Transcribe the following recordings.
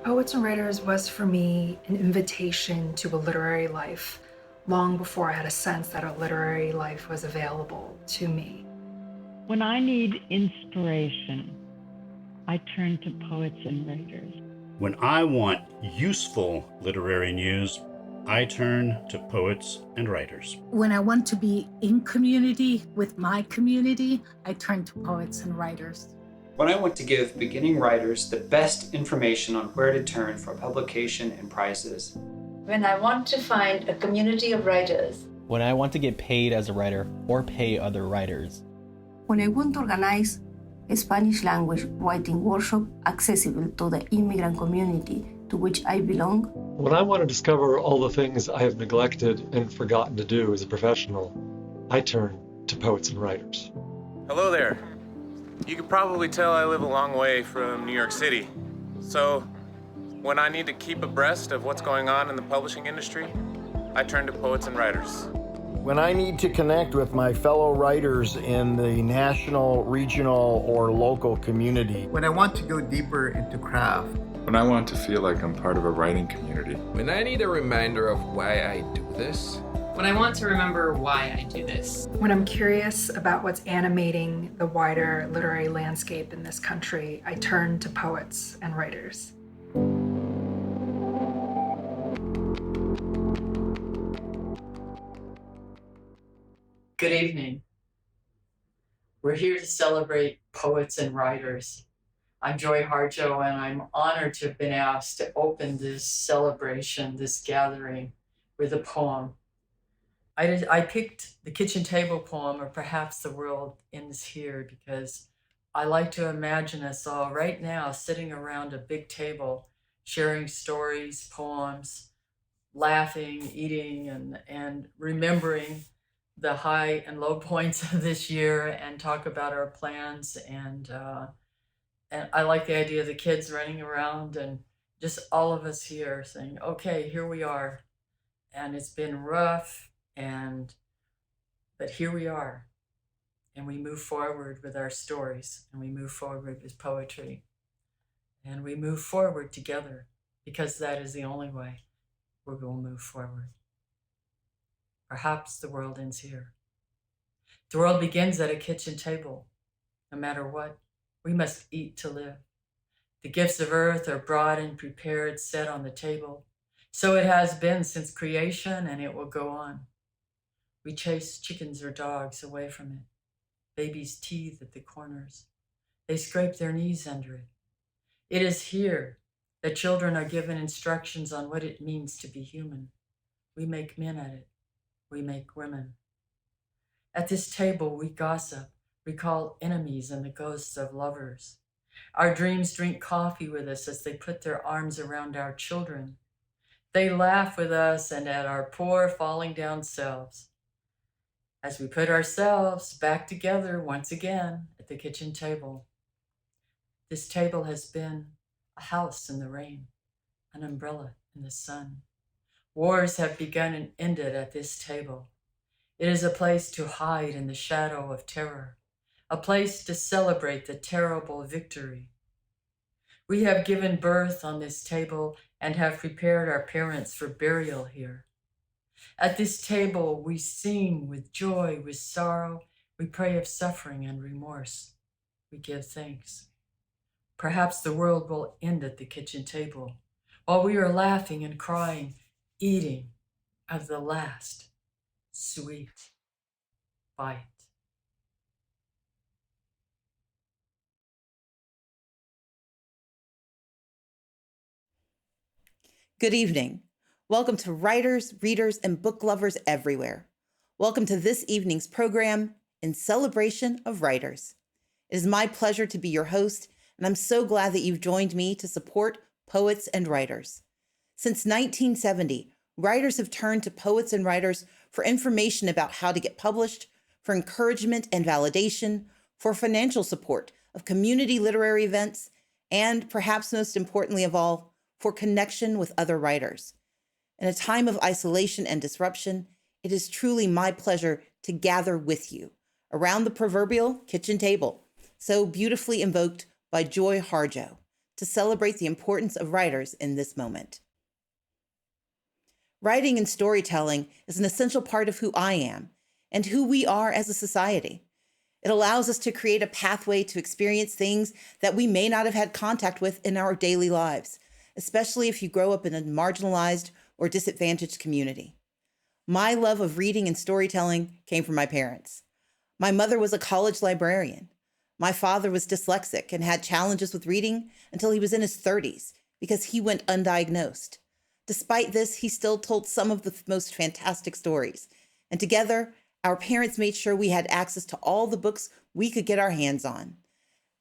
Poets and Writers was for me an invitation to a literary life long before I had a sense that a literary life was available to me. When I need inspiration, I turn to poets and writers. When I want useful literary news, I turn to poets and writers. When I want to be in community with my community, I turn to poets and writers. When I want to give beginning writers the best information on where to turn for publication and prizes. When I want to find a community of writers. When I want to get paid as a writer or pay other writers. When I want to organize a Spanish language writing workshop accessible to the immigrant community to which I belong. When I want to discover all the things I have neglected and forgotten to do as a professional, I turn to poets and writers. Hello there. You can probably tell I live a long way from New York City. So when I need to keep abreast of what's going on in the publishing industry, I turn to poets and writers. When I need to connect with my fellow writers in the national, regional, or local community. When I want to go deeper into craft. When I want to feel like I'm part of a writing community. When I need a reminder of why I do this. When I want to remember why I do this. When I'm curious about what's animating the wider literary landscape in this country, I turn to poets and writers. Good evening. We're here to celebrate poets and writers. I'm Joy Harjo, and I'm honored to have been asked to open this celebration, this gathering, with a poem. I picked the kitchen table poem, or perhaps the world ends here, because I like to imagine us all right now sitting around a big table, sharing stories, poems, laughing, eating, and remembering the high and low points of this year, and talk about our plans. And I like the idea of the kids running around and just all of us here saying, okay, here we are. And it's been rough, but here we are. And we move forward with our stories, and we move forward with poetry, and we move forward together, because that is the only way we're going to move forward. Perhaps the world ends here. The world begins at a kitchen table. No matter what, we must eat to live. The gifts of earth are brought and prepared, set on the table. So it has been since creation, and it will go on. We chase chickens or dogs away from it. Babies teethe at the corners. They scrape their knees under it. It is here that children are given instructions on what it means to be human. We make men at it. We make women. At this table, we gossip, recall enemies and the ghosts of lovers. Our dreams drink coffee with us as they put their arms around our children. They laugh with us and at our poor falling down selves. As we put ourselves back together once again at the kitchen table. This table has been a house in the rain, an umbrella in the sun. Wars have begun and ended at this table. It is a place to hide in the shadow of terror, a place to celebrate the terrible victory. We have given birth on this table and have prepared our parents for burial here. At this table, we sing with joy, with sorrow. We pray of suffering and remorse. We give thanks. Perhaps the world will end at the kitchen table while we are laughing and crying, eating of the last sweet bite. Good evening. Welcome to writers, readers, and book lovers everywhere. Welcome to this evening's program in celebration of writers. It is my pleasure to be your host, and I'm so glad that you've joined me to support poets and writers. Since 1970, writers have turned to poets and writers for information about how to get published, for encouragement and validation, for financial support of community literary events, and perhaps most importantly of all, for connection with other writers. In a time of isolation and disruption, it is truly my pleasure to gather with you around the proverbial kitchen table, so beautifully invoked by Joy Harjo, to celebrate the importance of writers in this moment. Writing and storytelling is an essential part of who I am and who we are as a society. It allows us to create a pathway to experience things that we may not have had contact with in our daily lives, especially if you grow up in a marginalized or disadvantaged community. My love of reading and storytelling came from my parents. My mother was a college librarian. My father was dyslexic and had challenges with reading until he was in his 30s because he went undiagnosed. Despite this, he still told some of the most fantastic stories. And together, our parents made sure we had access to all the books we could get our hands on.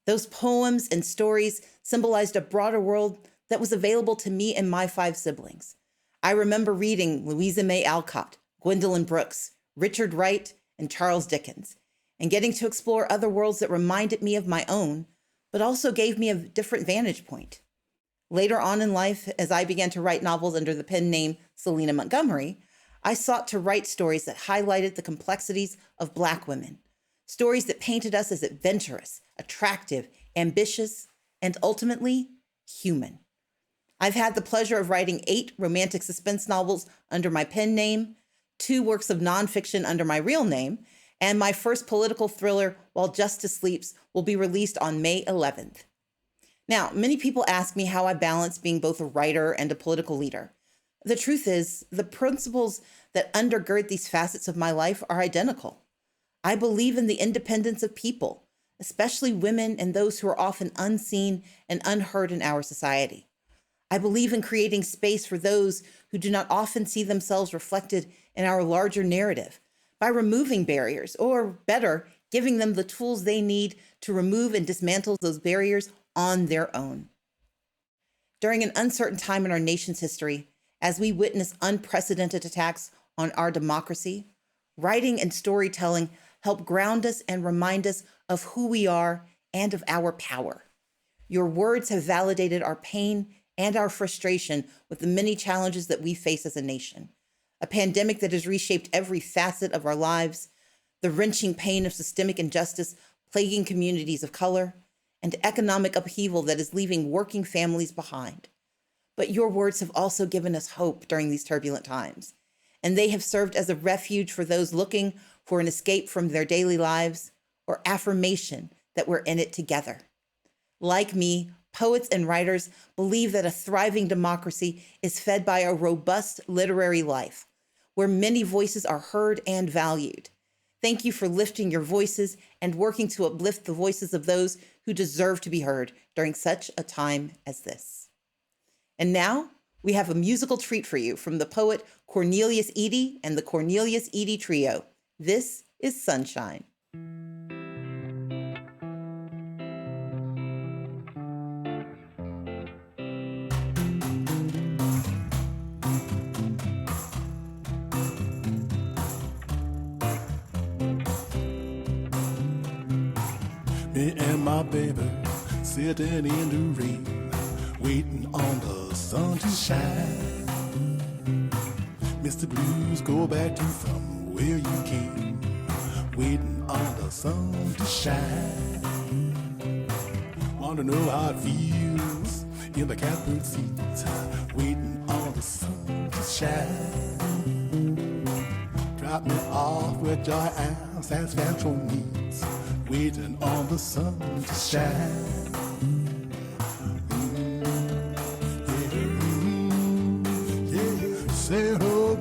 Those poems and stories symbolized a broader world that was available to me and my 5 siblings. I remember reading Louisa May Alcott, Gwendolyn Brooks, Richard Wright, and Charles Dickens, and getting to explore other worlds that reminded me of my own, but also gave me a different vantage point. Later on in life, as I began to write novels under the pen name Selena Montgomery, I sought to write stories that highlighted the complexities of Black women, stories that painted us as adventurous, attractive, ambitious, and ultimately human. I've had the pleasure of writing 8 romantic suspense novels under my pen name, 2 works of nonfiction under my real name, and my first political thriller, While Justice Sleeps, will be released on May 11th. Now, many people ask me how I balance being both a writer and a political leader. The truth is, the principles that undergird these facets of my life are identical. I believe in the independence of people, especially women and those who are often unseen and unheard in our society. I believe in creating space for those who do not often see themselves reflected in our larger narrative by removing barriers, or better, giving them the tools they need to remove and dismantle those barriers on their own. During an uncertain time in our nation's history, as we witness unprecedented attacks on our democracy, writing and storytelling help ground us and remind us of who we are and of our power. Your words have validated our pain and our frustration with the many challenges that we face as a nation. A pandemic that has reshaped every facet of our lives, the wrenching pain of systemic injustice plaguing communities of color, and economic upheaval that is leaving working families behind. But your words have also given us hope during these turbulent times, and they have served as a refuge for those looking for an escape from their daily lives or affirmation that we're in it together. Like me, poets and writers believe that a thriving democracy is fed by a robust literary life, where many voices are heard and valued. Thank you for lifting your voices and working to uplift the voices of those who deserve to be heard during such a time as this. And now we have a musical treat for you from the poet Cornelius Eady and the Cornelius Eady Trio. This is Sunshine. Me and my baby sitting in the rain, waiting on the sun to shine. Mr. Blues, go back to from where you came, waiting on the sun to shine. Want to know how it feels in the catbird seat, waiting on the sun to shine. Drop me off with your ass as central needs, waiting on the sun to shine. Sail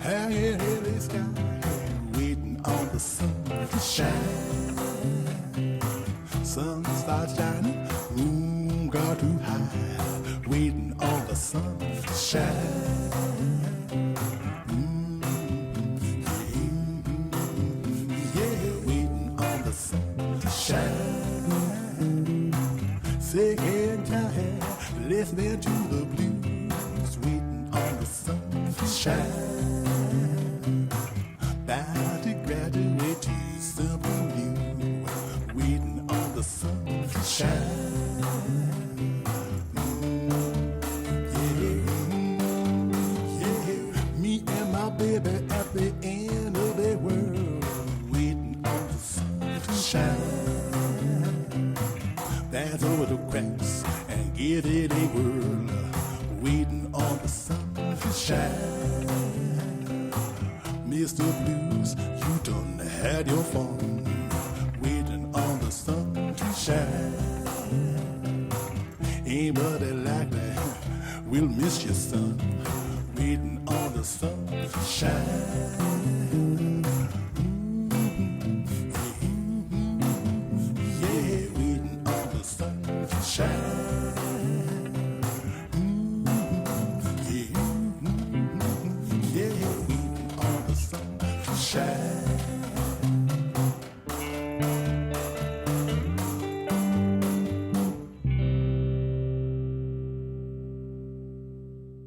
hanging in the sky, waiting on the sun to shine. Sun starts shining, moon got too high, waiting on the sun to shine. Sick and tired, listening to the blues, waiting on the sun to shine. Bound to graduate to something new, waiting on the sun to shine. Me and my baby at the end of the world, waiting on the sun to shine. That's over the cracks Give it a whirl, waiting on the sun to shine. Mr. Blues, you done had your fun, waiting on the sun to shine. Anybody like that will miss your son, waiting on the sun to shine. Yeah, waiting on the sun to shine.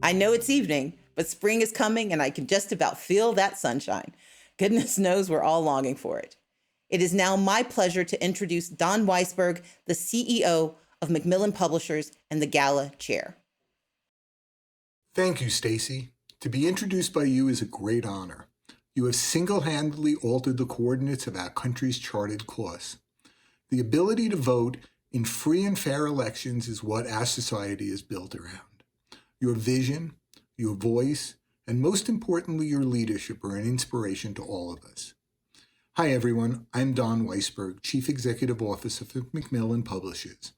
I know it's evening, but spring is coming and I can just about feel that sunshine. Goodness knows we're all longing for it. It is now my pleasure to introduce Don Weisberg, the CEO of Macmillan Publishers and the Gala Chair. Thank you, Stacy. To be introduced by you is a great honor. You have single-handedly altered the coordinates of our country's charted course. The ability to vote in free and fair elections is what our society is built around. Your vision, your voice, and most importantly, your leadership are an inspiration to all of us. Hi, everyone. I'm Don Weisberg, Chief Executive Officer of Macmillan Publishers.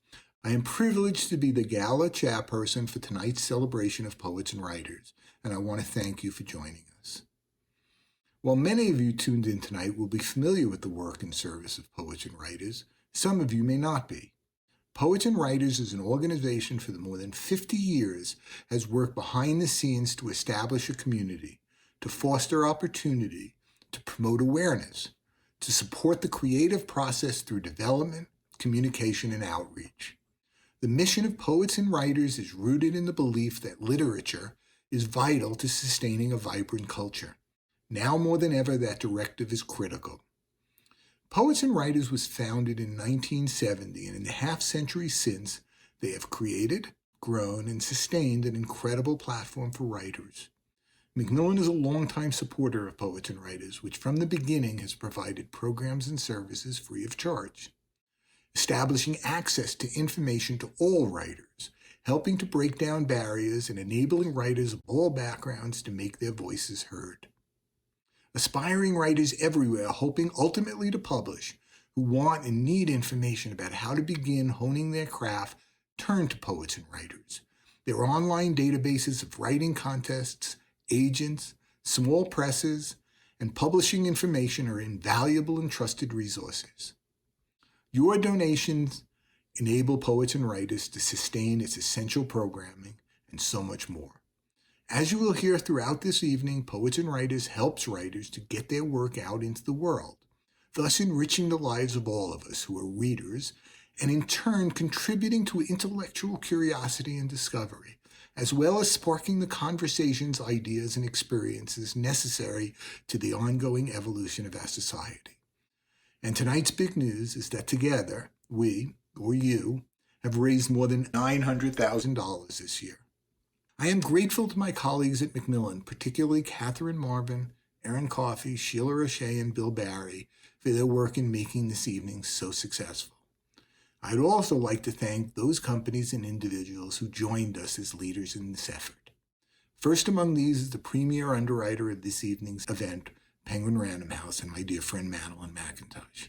I am privileged to be the Gala chairperson for tonight's celebration of poets and writers, and I want to thank you for joining us. While many of you tuned in tonight will be familiar with the work and service of poets and writers, some of you may not be. Poets and Writers is an organization for more than 50 years has worked behind the scenes to establish a community, to foster opportunity, to promote awareness, to support the creative process through development, communication, and outreach. The mission of Poets and Writers is rooted in the belief that literature is vital to sustaining a vibrant culture. Now more than ever, that directive is critical. Poets and Writers was founded in 1970, and in the half-century since, they have created, grown, and sustained an incredible platform for writers. Macmillan is a longtime supporter of Poets and Writers, which from the beginning has provided programs and services free of charge, establishing access to information to all writers, helping to break down barriers and enabling writers of all backgrounds to make their voices heard. Aspiring writers everywhere hoping ultimately to publish, who want and need information about how to begin honing their craft, turn to Poets and Writers. Their online databases of writing contests, agents, small presses, and publishing information are invaluable and trusted resources. Your donations enable Poets and Writers to sustain its essential programming and so much more. As you will hear throughout this evening, Poets and Writers helps writers to get their work out into the world, thus enriching the lives of all of us who are readers, and in turn contributing to intellectual curiosity and discovery, as well as sparking the conversations, ideas, and experiences necessary to the ongoing evolution of our society. And tonight's big news is that together, we, or you, have raised more than $900,000 this year. I am grateful to my colleagues at Macmillan, particularly Catherine Marvin, Erin Coffey, Sheila Roche, and Bill Barry, for their work in making this evening so successful. I'd also like to thank those companies and individuals who joined us as leaders in this effort. First among these is the premier underwriter of this evening's event, Penguin Random House, and my dear friend Madeline McIntosh.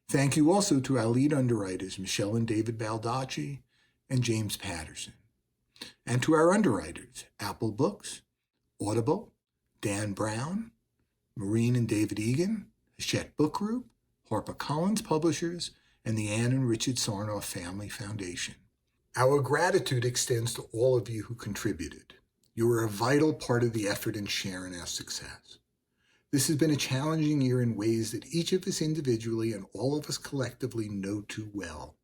Thank you also to our lead underwriters, Michelle and David Baldacci and James Patterson. And to our underwriters, Apple Books, Audible, Dan Brown, Maureen and David Egan, Hachette Book Group, HarperCollins Publishers, and the Anne and Richard Sarnoff Family Foundation. Our gratitude extends to all of you who contributed. You are a vital part of the effort in sharing our success. This has been a challenging year in ways that each of us individually and all of us collectively know too well.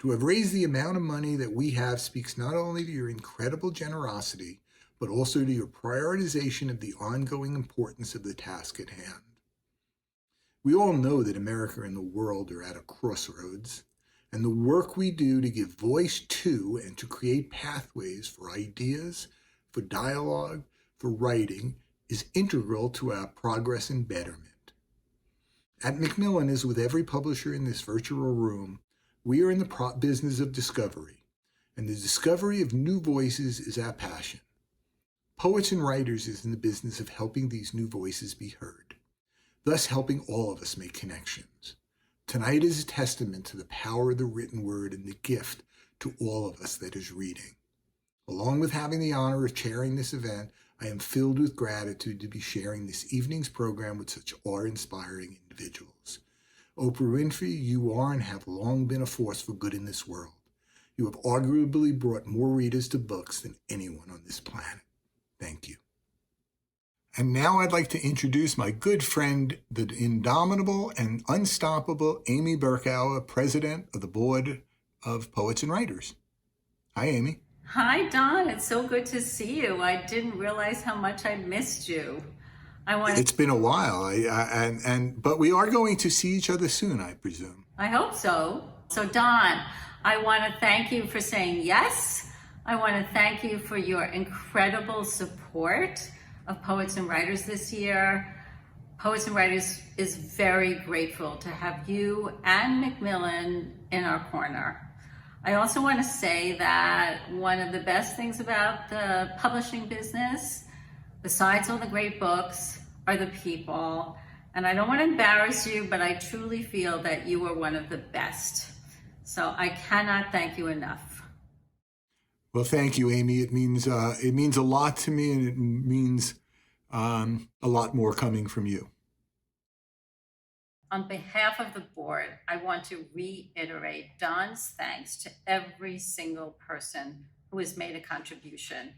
To have raised the amount of money that we have speaks not only to your incredible generosity, but also to your prioritization of the ongoing importance of the task at hand. We all know that America and the world are at a crossroads, and the work we do to give voice to and to create pathways for ideas, for dialogue, for writing is integral to our progress and betterment. At Macmillan, as with every publisher in this virtual room, we are in the business of discovery, and the discovery of new voices is our passion. Poets and Writers is in the business of helping these new voices be heard, thus helping all of us make connections. Tonight is a testament to the power of the written word and the gift to all of us that is reading. Along with having the honor of chairing this event, I am filled with gratitude to be sharing this evening's program with such awe-inspiring individuals. Oprah Winfrey, you are and have long been a force for good in this world. You have arguably brought more readers to books than anyone on this planet. Thank you. And now I'd like to introduce my good friend, the indomitable and unstoppable Amy Berkauer, President of the Board of Poets and Writers. Hi, Amy. Hi, Don. It's so good to see you. I didn't realize how much I missed you. It's been a while, but we are going to see each other soon, I presume. I hope so. So, Don, I want to thank you for saying yes. I want to thank you for your incredible support of Poets and Writers this year. Poets and Writers is very grateful to have you and Macmillan in our corner. I also want to say that one of the best things about the publishing business, besides all the great books, are the people. And I don't want to embarrass you, but I truly feel that you are one of the best. So I cannot thank you enough. Well, thank you, Amy. It means a lot to me, and it means a lot more coming from you. On behalf of the board, I want to reiterate Don's thanks to every single person who has made a contribution.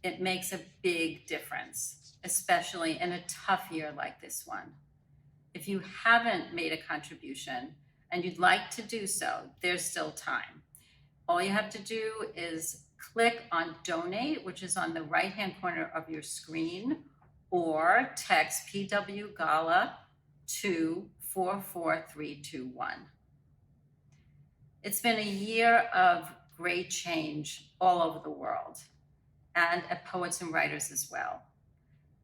It makes a big difference, especially in a tough year like this one. If you haven't made a contribution and you'd like to do so, there's still time. All you have to do is click on Donate, which is on the right-hand corner of your screen, or text PW Gala to 44321. It's been a year of great change all over the world, and at Poets and Writers as well.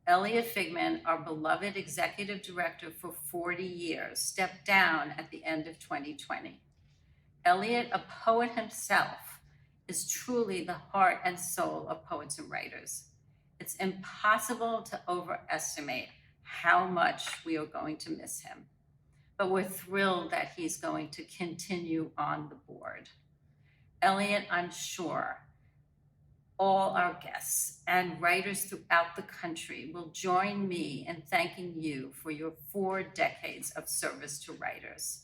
Elliot Figman, our beloved executive director for 40 years, stepped down at the end of 2020. Elliot, a poet himself, is truly the heart and soul of Poets and Writers. It's impossible to overestimate how much we are going to miss him, but we're thrilled that he's going to continue on the board. Elliot, I'm sure all our guests and writers throughout the country will join me in thanking you for your 4 decades of service to writers.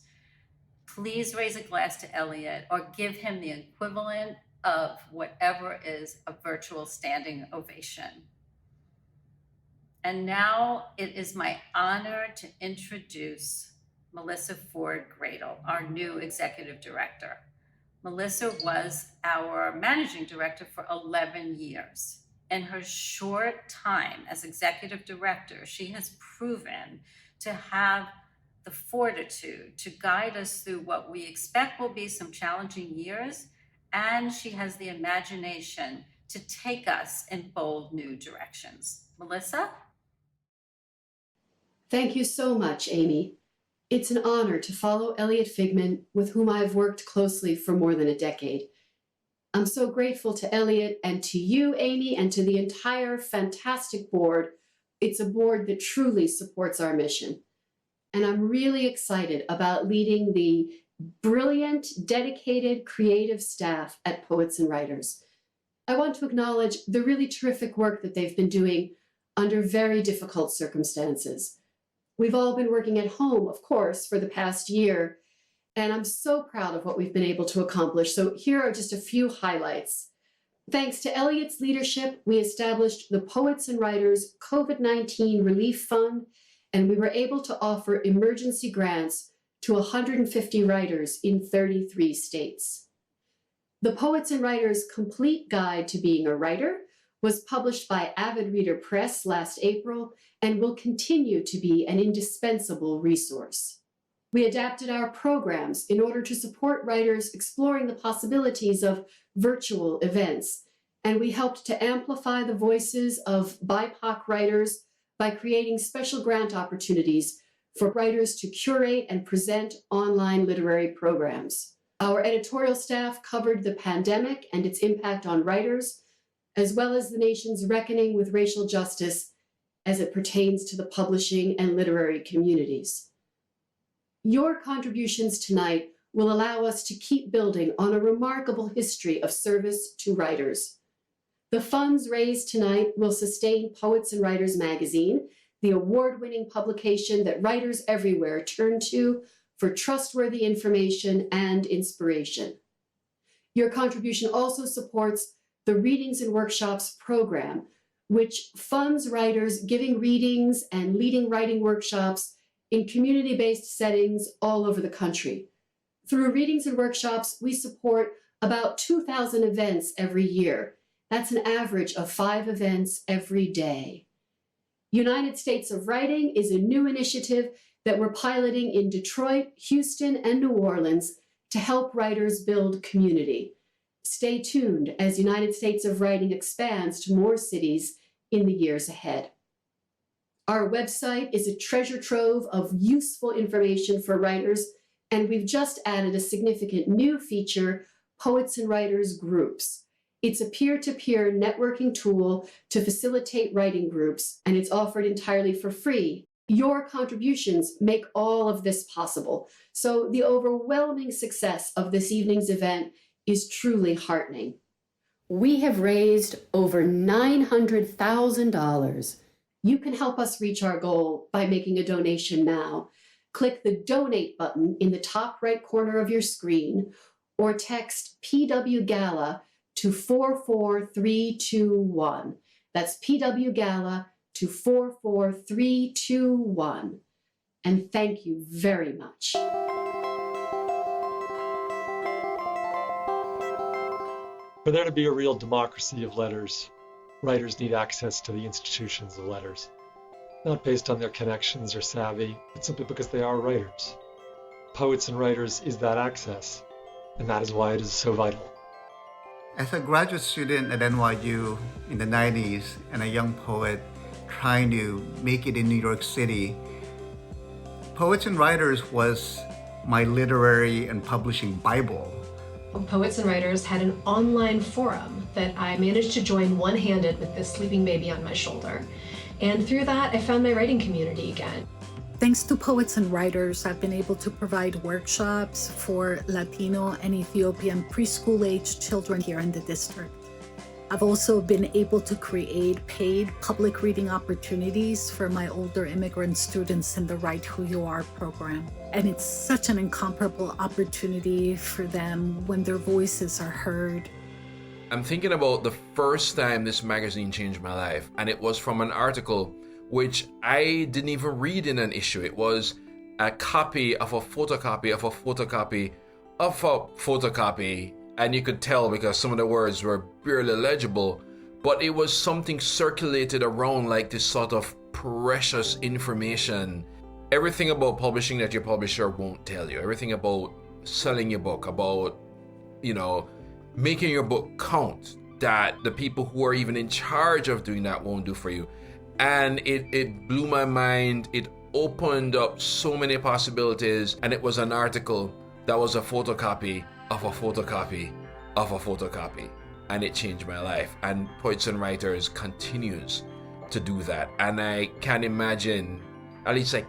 Please raise a glass to Elliot or give him the equivalent of whatever is a virtual standing ovation. And now it is my honor to introduce Melissa Ford Gradle, our new executive director. Melissa was our managing director for 11 years. In her short time as executive director, she has proven to have the fortitude to guide us through what we expect will be some challenging years, and she has the imagination to take us in bold new directions. Melissa? Thank you so much, Amy. It's an honor to follow Elliot Figman, with whom I've worked closely for more than a decade. I'm so grateful to Elliot and to you, Amy, and to the entire fantastic board. It's a board that truly supports our mission. And I'm really excited about leading the brilliant, dedicated, creative staff at Poets and Writers. I want to acknowledge the really terrific work that they've been doing under very difficult circumstances. We've all been working at home, of course, for the past year, and I'm so proud of what we've been able to accomplish. So here are just a few highlights. Thanks to Elliot's leadership, we established the Poets and Writers COVID-19 Relief Fund, and we were able to offer emergency grants to 150 writers in 33 states. The Poets and Writers Complete Guide to Being a Writer was published by Avid Reader Press last April and will continue to be an indispensable resource. We adapted our programs in order to support writers exploring the possibilities of virtual events, and we helped to amplify the voices of BIPOC writers by creating special grant opportunities for writers to curate and present online literary programs. Our editorial staff covered the pandemic and its impact on writers, as well as the nation's reckoning with racial justice as it pertains to the publishing and literary communities. Your contributions tonight will allow us to keep building on a remarkable history of service to writers. The funds raised tonight will sustain Poets and Writers magazine, the award-winning publication that writers everywhere turn to for trustworthy information and inspiration. Your contribution also supports the Readings and Workshops program, which funds writers giving readings and leading writing workshops in community-based settings all over the country. Through Readings and Workshops, we support about 2,000 events every year. That's an average of 5 events every day. United States of Writing is a new initiative that we're piloting in Detroit, Houston, and New Orleans to help writers build community. Stay tuned as United States of Writing expands to more cities in the years ahead. Our website is a treasure trove of useful information for writers, and we've just added a significant new feature, Poets and Writers Groups. It's a peer-to-peer networking tool to facilitate writing groups, and it's offered entirely for free. Your contributions make all of this possible, so the overwhelming success of this evening's event is truly heartening. We have raised over $900,000. You can help us reach our goal by making a donation now. Click the Donate button in the top right corner of your screen or text PW Gala to 44321. That's PW Gala to 44321. And thank you very much. For there to be a real democracy of letters, writers need access to the institutions of letters, not based on their connections or savvy, but simply because they are writers. Poets and Writers is that access, and that is why it is so vital. As a graduate student at NYU in the 90s and a young poet trying to make it in New York City, Poets and Writers was my literary and publishing Bible. Poets and Writers had an online forum that I managed to join one-handed with this sleeping baby on my shoulder. And through that, I found my writing community again. Thanks to Poets and Writers, I've been able to provide workshops for Latino and Ethiopian preschool-aged children here in the district. I've also been able to create paid public reading opportunities for my older immigrant students in the Write Who You Are program. And it's such an incomparable opportunity for them when their voices are heard. I'm thinking about the first time this magazine changed my life, and it was from an article which I didn't even read in an issue. It was a copy of a photocopy of a photocopy of a photocopy, and you could tell because some of the words were barely legible, but it was something circulated around like this sort of precious information. Everything about publishing that your publisher won't tell you, everything about selling your book, about, making your book count, that the people who are even in charge of doing that won't do for you. And it blew my mind. It opened up so many possibilities, and it was an article that was a photocopy of a photocopy of a photocopy, and it changed my life. And Poets and Writers continues to do that, and I can imagine, at least I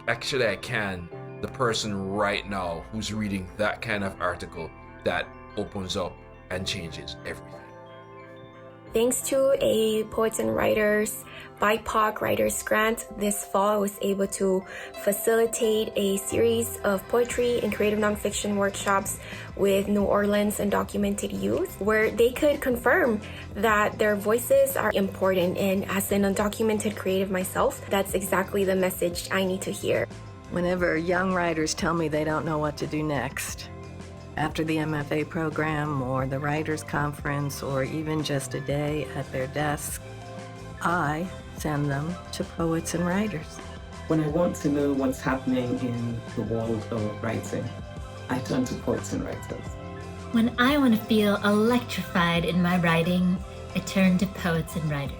can, the person right now who's reading that kind of article that opens up and changes everything. Thanks to a Poets and Writers BIPOC Writers Grant, this fall I was able to facilitate a series of poetry and creative nonfiction workshops with New Orleans undocumented youth, where they could confirm that their voices are important. And as an undocumented creative myself, that's exactly the message I need to hear. Whenever young writers tell me they don't know what to do next, after the MFA program or the Writers Conference or even just a day at their desk, I send them to Poets and Writers. When I want to know what's happening in the world of writing, I turn to Poets and Writers. When I want to feel electrified in my writing, I turn to Poets and Writers.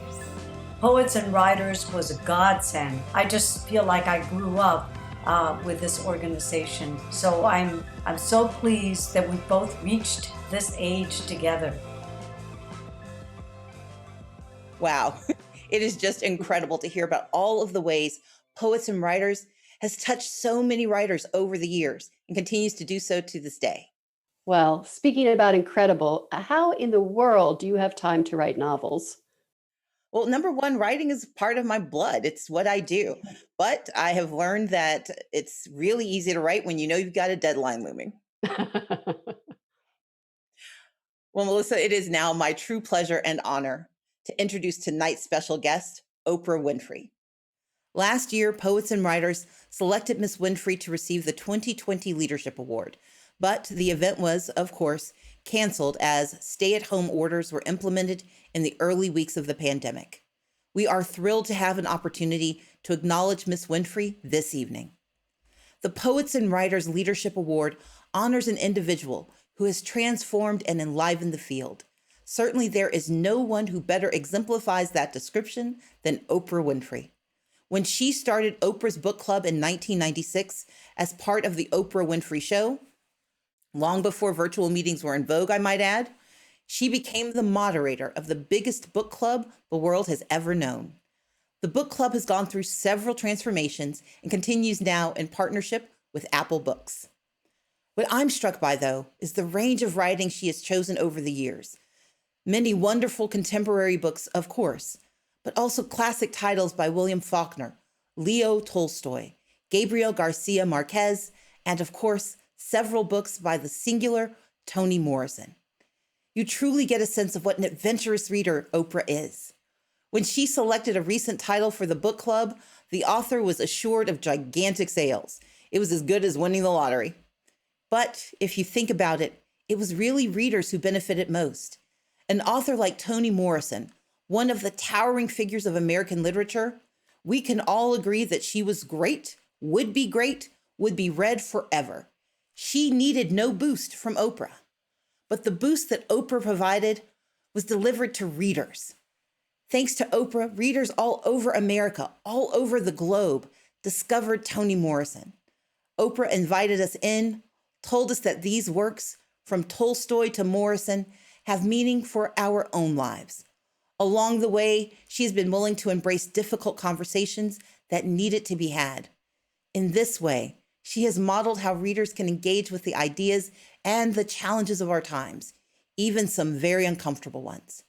Poets and Writers was a godsend. I just feel like I grew up with this organization. So I'm so pleased that we both reached this age together. Wow, it is just incredible to hear about all of the ways Poets and Writers has touched so many writers over the years and continues to do so to this day. Well, speaking about incredible, how in the world do you have time to write novels? Well, number one, writing is part of my blood. It's what I do. But I have learned that it's really easy to write when you know you've got a deadline looming. Well, Melissa, it is now my true pleasure and honor to introduce tonight's special guest, Oprah Winfrey. Last year, Poets and Writers selected Miss Winfrey to receive the 2020 Leadership Award, but the event was, of course, canceled as stay-at-home orders were implemented in the early weeks of the pandemic. We are thrilled to have an opportunity to acknowledge Miss Winfrey this evening. The Poets and Writers Leadership Award honors an individual who has transformed and enlivened the field. Certainly there is no one who better exemplifies that description than Oprah Winfrey. When she started Oprah's Book Club in 1996 as part of the Oprah Winfrey Show, long before virtual meetings were in vogue, I might add, she became the moderator of the biggest book club the world has ever known. The book club has gone through several transformations and continues now in partnership with Apple Books. What I'm struck by, though, is the range of writing she has chosen over the years. Many wonderful contemporary books, of course, but also classic titles by William Faulkner, Leo Tolstoy, Gabriel Garcia Marquez, and of course, several books by the singular Toni Morrison. You truly get a sense of what an adventurous reader Oprah is. When she selected a recent title for the book club, the author was assured of gigantic sales. It was as good as winning the lottery. But if you think about it, it was really readers who benefited most. An author like Toni Morrison, one of the towering figures of American literature, we can all agree that she was great, would be read forever. She needed no boost from Oprah. But the boost that Oprah provided was delivered to readers. Thanks to Oprah, readers all over America, all over the globe, discovered Toni Morrison. Oprah invited us in, told us that these works, from Tolstoy to Morrison, have meaning for our own lives. Along the way, she has been willing to embrace difficult conversations that needed to be had. In this way, she has modeled how readers can engage with the ideas and the challenges of our times, even some very uncomfortable ones.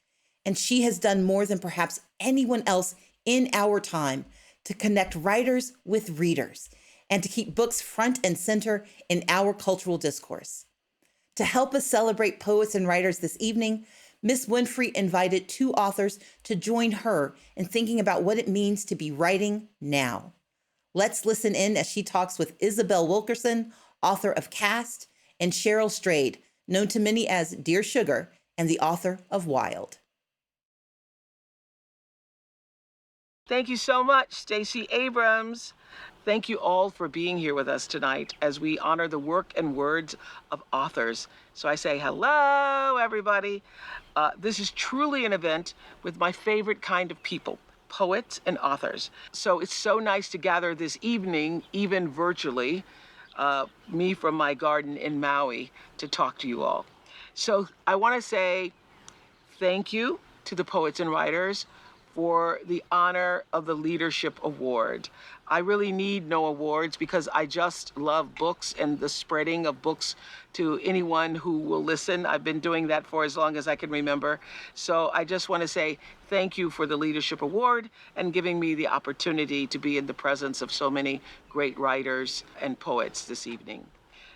And she has done more than perhaps anyone else in our time to connect writers with readers and to keep books front and center in our cultural discourse. To help us celebrate Poets and Writers this evening, Miss Winfrey invited two authors to join her in thinking about what it means to be writing now. Let's listen in as she talks with Isabel Wilkerson, author of Caste, and Cheryl Strayed, known to many as Dear Sugar, and the author of Wild. Thank you so much, Stacey Abrams. Thank you all for being here with us tonight as we honor the work and words of authors. So I say hello, everybody. This is truly an event with my favorite kind of people, poets and authors. So it's so nice to gather this evening, even virtually, me from my garden in Maui, to talk to you all. So I want to say thank you to the Poets and Writers for the honor of the Leadership Award. I really need no awards because I just love books and the spreading of books to anyone who will listen. I've been doing that for as long as I can remember. So I just want to say thank you for the Leadership Award and giving me the opportunity to be in the presence of so many great writers and poets this evening.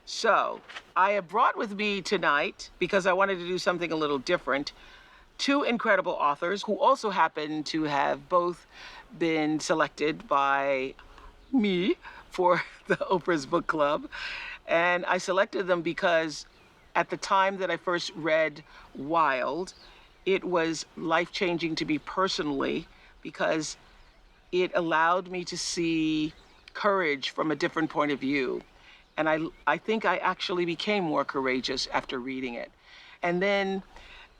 So I have brought with me tonight, because I wanted to do something a little different, two incredible authors who also happen to have both been selected by me for the Oprah's Book Club. And I selected them because at the time that I first read Wild, it was life-changing to me personally because it allowed me to see courage from a different point of view. And I think I actually became more courageous after reading it. And then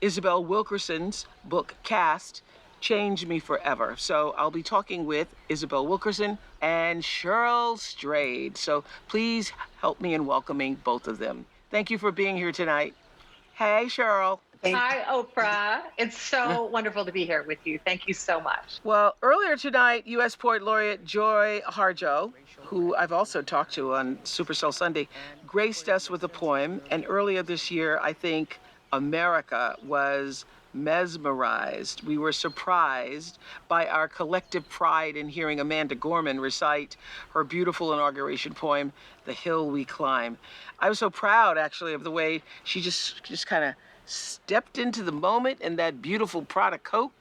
Isabel Wilkerson's book, Caste, changed me forever. So I'll be talking with Isabel Wilkerson and Cheryl Strayed. So please help me in welcoming both of them. Thank you for being here tonight. Hey, Cheryl. Hi, Oprah. It's so wonderful to be here with you. Thank you so much. Well, earlier tonight, U.S. Poet Laureate Joy Harjo, who I've also talked to on Super Soul Sunday, graced us with a poem. And earlier this year, I think America was mesmerized. We were surprised by our collective pride in hearing Amanda Gorman recite her beautiful inauguration poem, The Hill We Climb. I was so proud, actually, of the way she just kind of stepped into the moment in that beautiful Prada coat.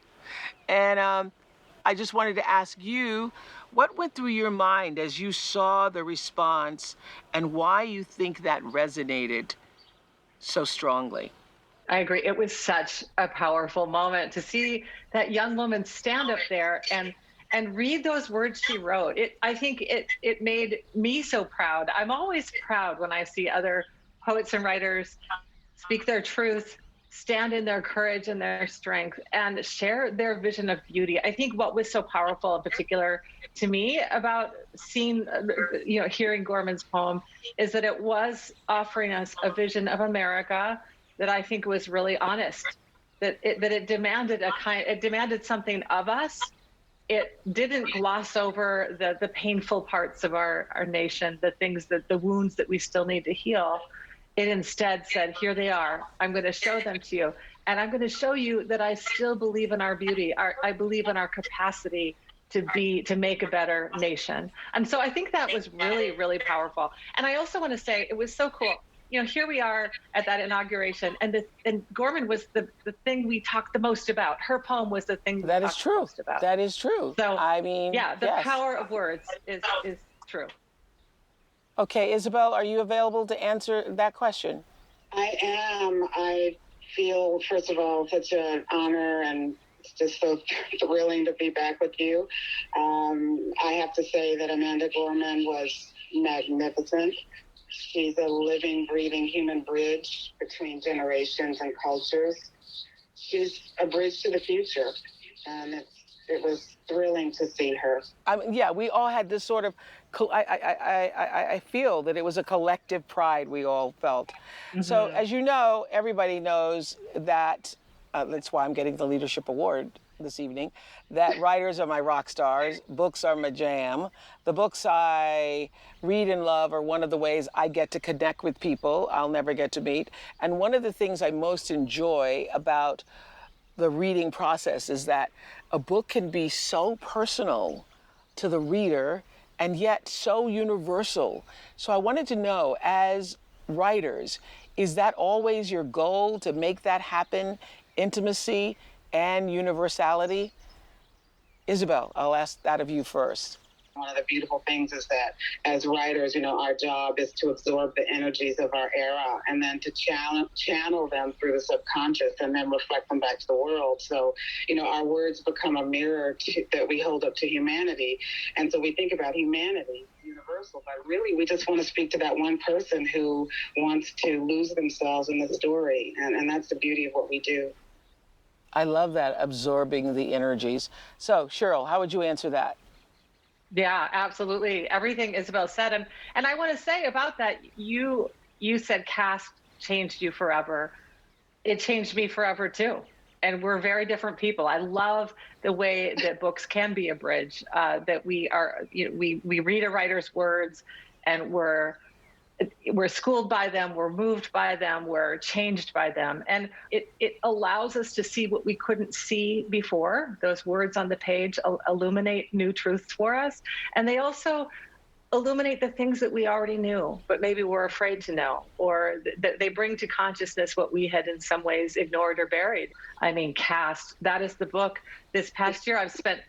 And I just wanted to ask you, what went through your mind as you saw the response and why you think that resonated so strongly? I agree. It was such a powerful moment to see that young woman stand up there and read those words she wrote. I think it made me so proud. I'm always proud when I see other poets and writers speak their truth, stand in their courage and their strength, and share their vision of beauty. I think what was so powerful in particular to me about hearing Gorman's poem is that it was offering us a vision of America that I think was really honest, that it demanded something of us. It didn't gloss over the painful parts of our nation, the wounds that we still need to heal. It instead said, here they are. I'm going to show them to you. And I'm going to show you that I still believe in our beauty. I believe in our capacity to make a better nation. And so I think that was really, really powerful. And I also want to say it was so cool. Here we are at that inauguration, and Gorman was the thing we talked the most about. Her poem was the thing that is true. Most about. That is true. So I mean, yeah, the power of words is true. Okay, Isabel, are you available to answer that question? I am. I feel, first of all, such an honor and it's just so thrilling to be back with you. I have to say that Amanda Gorman was magnificent. She's a living, breathing human bridge between generations and cultures. She's a bridge to the future, and it was thrilling to see her. We all had this sort of, I feel that it was a collective pride we all felt. Mm-hmm. So as you know, everybody knows that, that's why I'm getting the Leadership Award this evening, that writers are my rock stars, books are my jam. The books I read and love are one of the ways I get to connect with people I'll never get to meet. And one of the things I most enjoy about the reading process is that a book can be so personal to the reader and yet so universal. So I wanted to know, as writers, is that always your goal, to make that happen, intimacy and universality? Isabel, I'll ask that of you first. One of the beautiful things is that as writers, our job is to absorb the energies of our era and then to channel them through the subconscious and then reflect them back to the world. So, our words become a mirror that we hold up to humanity. And so we think about humanity, universal, but really we just want to speak to that one person who wants to lose themselves in the story. And that's the beauty of what we do. I love that, absorbing the energies. So, Cheryl, how would you answer that? Yeah, absolutely. Everything Isabel said. And I want to say about that, you said cast changed you forever. It changed me forever too. And we're very different people. I love the way that books can be a bridge, that we read a writer's words and we're schooled by them, we're moved by them, we're changed by them. And it allows us to see what we couldn't see before. Those words on the page illuminate new truths for us. And they also illuminate the things that we already knew, but maybe we're afraid to know, or that they bring to consciousness what we had in some ways ignored or buried. I mean, Caste, that is the book this past year I've spent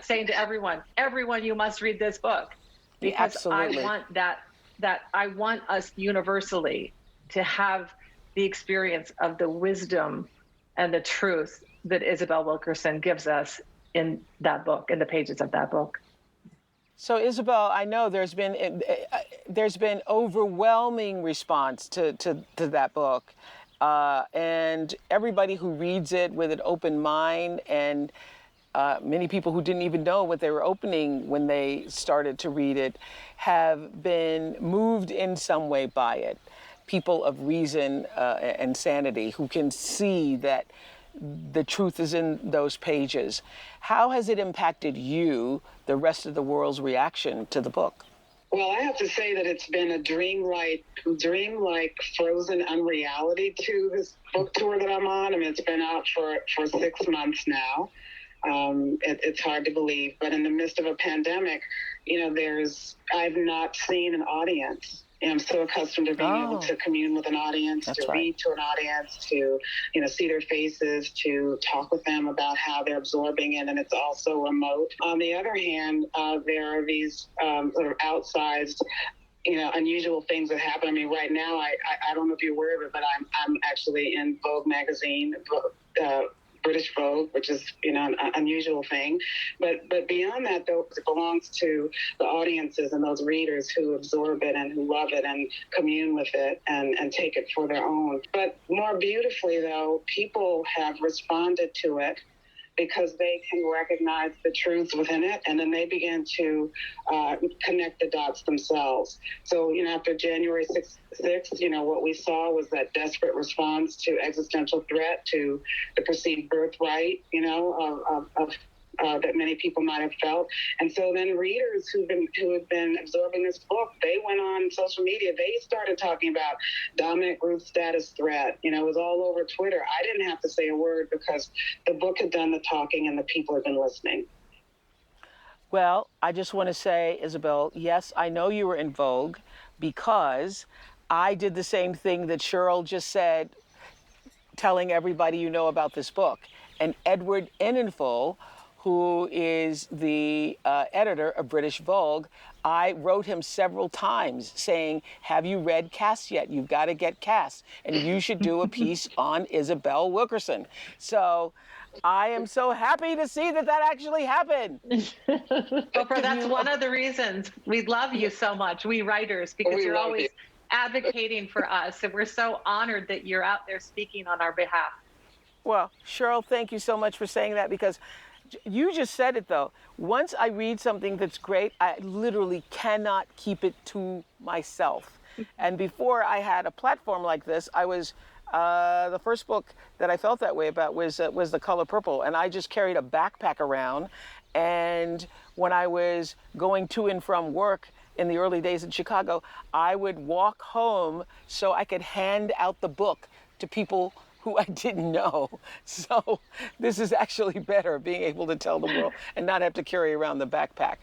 saying to everyone, you must read this book, because Absolutely. I want that I want us universally to have the experience of the wisdom and the truth that Isabel Wilkerson gives us in that book, in the pages of that book. So, Isabel, I know there's been overwhelming response to that book, and everybody who reads it with an open mind and many people who didn't even know what they were opening when they started to read it have been moved in some way by it. People of reason and sanity who can see that the truth is in those pages. How has it impacted you, the rest of the world's reaction to the book? Well, I have to say that it's been a dreamlike frozen unreality to this book tour that I'm on. I mean, it's been out for 6 months now. It's hard to believe, but in the midst of a pandemic, I've not seen an audience. I'm so accustomed to being able to commune with an audience, read to an audience, to, see their faces, to talk with them about how they're absorbing it, and it's also remote. On the other hand, there are these sort of outsized, unusual things that happen. I mean, right now, I don't know if you're aware of it, but I'm actually in Vogue magazine, British Vogue, which is, an unusual thing. But beyond that, though, it belongs to the audiences and those readers who absorb it and who love it and commune with it and take it for their own. But more beautifully, though, people have responded to it because they can recognize the truth within it, and then they begin to connect the dots themselves. So, after January 6th, what we saw was that desperate response to existential threat, to the perceived birthright, that many people might have felt. And so then readers who have been absorbing this book, they went on social media. They started talking about dominant group status threat. It was all over Twitter. I didn't have to say a word because the book had done the talking and the people had been listening. Well, I just want to say, Isabel, yes, I know you were in Vogue because I did the same thing that Cheryl just said, telling everybody about this book. And Edward Enninful, who is the editor of British Vogue, I wrote him several times saying, have you read Cass yet? You've got to get Cass. And you should do a piece on Isabel Wilkerson. So I am so happy to see that actually happened. Oprah, that's one of the reasons we love you so much, we writers, because you're always advocating for us. And we're so honored that you're out there speaking on our behalf. Well, Cheryl, thank you so much for saying that, because you just said it, though. Once I read something that's great, I literally cannot keep it to myself. And before I had a platform like this, I was the first book that I felt that way about was The Color Purple, and I just carried a backpack around. And when I was going to and from work in the early days in Chicago, I would walk home so I could hand out the book to people who I didn't know. So this is actually better, being able to tell the world and not have to carry around the backpack.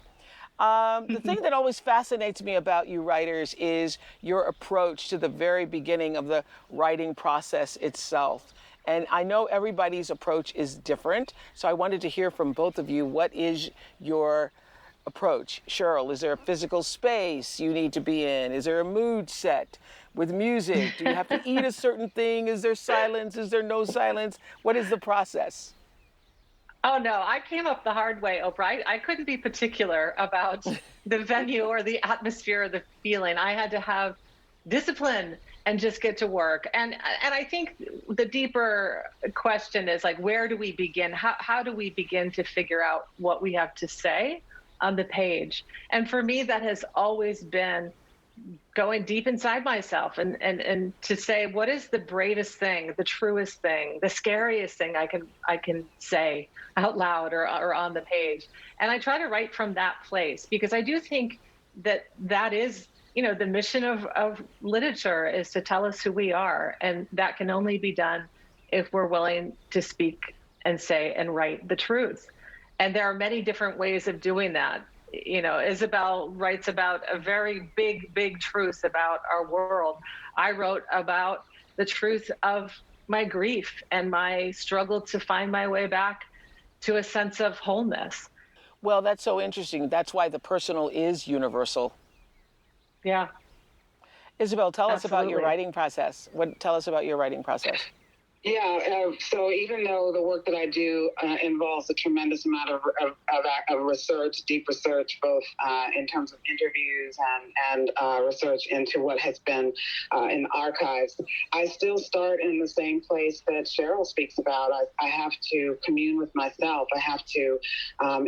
The thing that always fascinates me about you writers is your approach to the very beginning of the writing process itself. And I know everybody's approach is different, so I wanted to hear from both of you, what is your approach? Cheryl, is there a physical space you need to be in? Is there a mood set? With music, do you have to eat a certain thing? Is there silence? Is there no silence? What is the process? Oh, no, I came up the hard way, Oprah. I couldn't be particular about the venue or the atmosphere or the feeling. I had to have discipline and just get to work. And I think the deeper question is, like, where do we begin? How do we begin to figure out what we have to say on the page? And for me, that has always been going deep inside myself and to say, what is the bravest thing, the truest thing, the scariest thing I can say out loud or on the page. And I try to write from that place, because I do think that is, the mission of literature is to tell us who we are. And that can only be done if we're willing to speak and say and write the truth. And there are many different ways of doing that. Isabel writes about a very big truth about our world. I wrote about the truth of my grief and my struggle to find my way back to a sense of wholeness. Well, that's so interesting. That's why the personal is universal. Yeah. Isabel, tell us about your Absolutely. writing process. Tell us about your writing process. Yeah, so even though the work that I do involves a tremendous amount of research, deep research, both in terms of interviews and research into what has been in archives, I still start in the same place that Cheryl speaks about. I have to commune with myself. I have to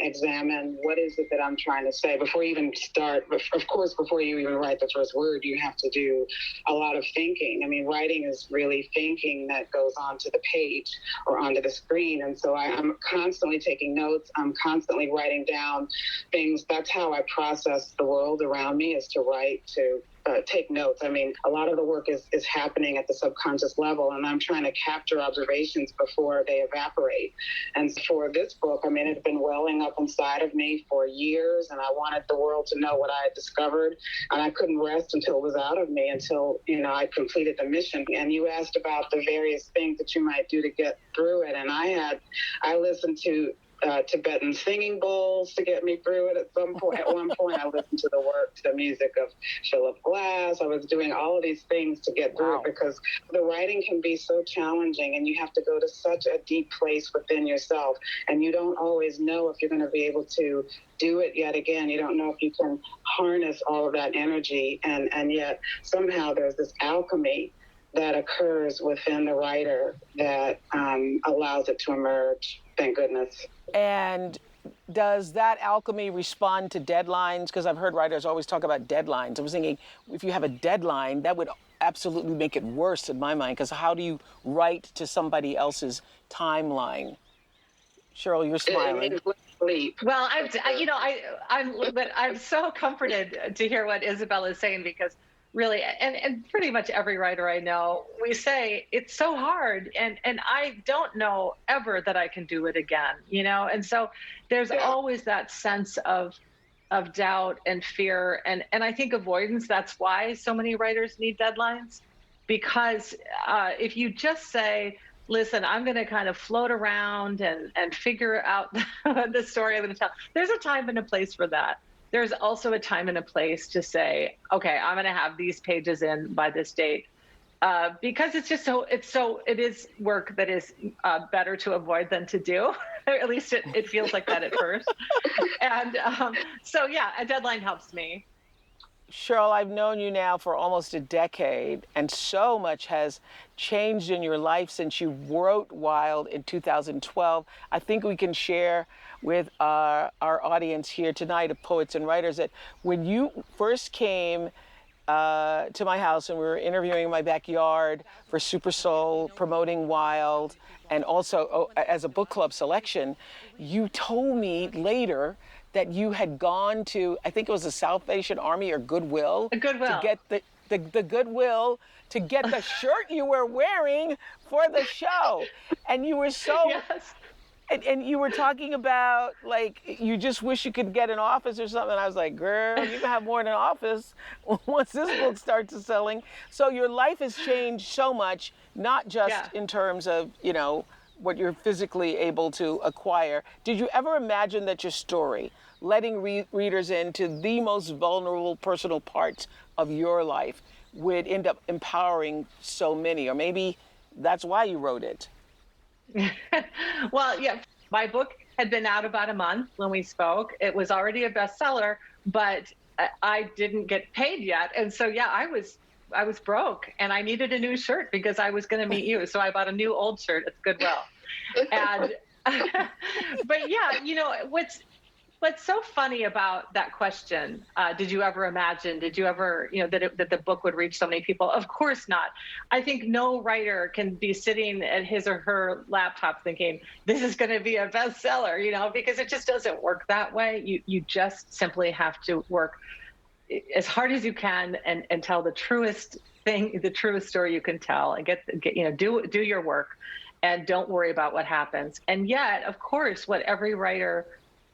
examine what is it that I'm trying to say before you even start. Of course, before you even write the first word, you have to do a lot of thinking. I mean, writing is really thinking that goes onto the page or onto the screen. And so I'm constantly taking notes. I'm constantly writing down things. That's how I process the world around me, is to write, to take notes. I mean, a lot of the work is happening at the subconscious level, and I'm trying to capture observations before they evaporate. And for this book, I mean, it's been welling up inside of me for years, and I wanted the world to know what I had discovered, and I couldn't rest until it was out of me, until, you know, I completed the mission. And you asked about the various things that you might do to get through it, and I listened to Tibetan singing bowls to get me through it. At one point, I listened to the music of Philip Glass. I was doing all of these things to get through it, because the writing can be so challenging, and you have to go to such a deep place within yourself, and you don't always know if you're going to be able to do it yet again. You don't know if you can harness all of that energy, and yet somehow there's this alchemy that occurs within the writer that allows it to emerge. Thank goodness. And does that alchemy respond to deadlines? Because I've heard writers always talk about deadlines. I was thinking, if you have a deadline, that would absolutely make it worse in my mind, because how do you write to somebody else's timeline? Cheryl, you're smiling. Well, I'm so comforted to hear what Isabel is saying, because really, and pretty much every writer I know, we say it's so hard, and I don't know ever that I can do it again, you know? And so there's always that sense of doubt and fear, and I think avoidance. That's why so many writers need deadlines, because if you just say, listen, I'm going to kind of float around and figure out the story I'm going to tell, there's a time and a place for that. There's also a time and a place to say, okay, I'm going to have these pages in by this date, because it's just it is work that is better to avoid than to do. At least it feels like that at first. And so, yeah, a deadline helps me. Cheryl, I've known you now for almost a decade, and so much has changed in your life since you wrote Wild in 2012. I think we can share with our audience here tonight of Poets and Writers that when you first came to my house and we were interviewing in my backyard for Super Soul, promoting Wild, and also as a book club selection, you told me later that you had gone to, I think it was the Salvation Army or Goodwill. To get the Goodwill, to get the shirt you were wearing for the show. And you were so... Yes. And you were talking about, like, you just wish you could get an office or something. I was like, girl, you can have more than an office once this book starts selling. So your life has changed so much, not just in terms of, you know, what you're physically able to acquire. Did you ever imagine that your story, letting readers into the most vulnerable personal parts of your life, would end up empowering so many? Or maybe that's why you wrote it. Well, yeah, my book had been out about a month when we spoke. It was already a bestseller, but I didn't get paid yet. And so, yeah, I was broke, and I needed a new shirt because I was going to meet you. So I bought a new old shirt at Goodwill. And but yeah, you know, what's so funny about that question, did you ever imagine, did you ever, you know, that the book would reach so many people? Of course not. I think no writer can be sitting at his or her laptop thinking, this is going to be a bestseller, you know, because it just doesn't work that way. You just simply have to work as hard as you can and tell the truest thing, the truest story you can tell, and get you know, do your work, and don't worry about what happens. And yet, of course, what every writer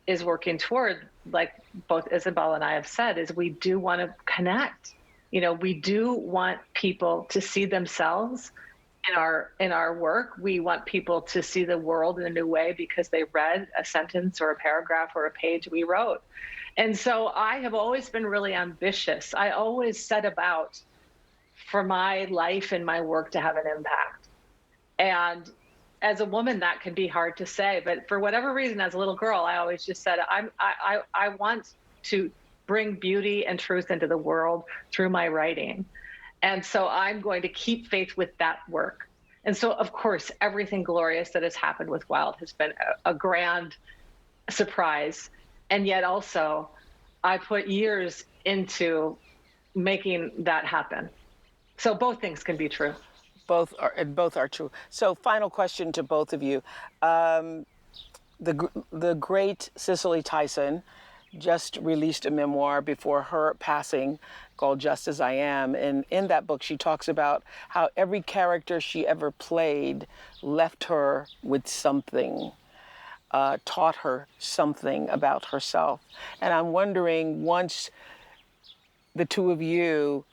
is working toward, like both Isabel and I have said, is we do want to connect. You know, we do want people to see themselves in our work. We want people to see the world in a new way because they read a sentence or a paragraph or a page we wrote. And so I have always been really ambitious. I always set about for my life and my work to have an impact. And as a woman, that can be hard to say. But for whatever reason, as a little girl, I always just said, I want to bring beauty and truth into the world through my writing. And so I'm going to keep faith with that work. And so, of course, everything glorious that has happened with Wild has been a grand surprise. And yet also, I put years into making that happen. So both things can be true. Both are true. So final question to both of you. The great Cicely Tyson just released a memoir before her passing called Just As I Am. And in that book, she talks about how every character she ever played left her with something, taught her something about herself. And I'm wondering, once the two of you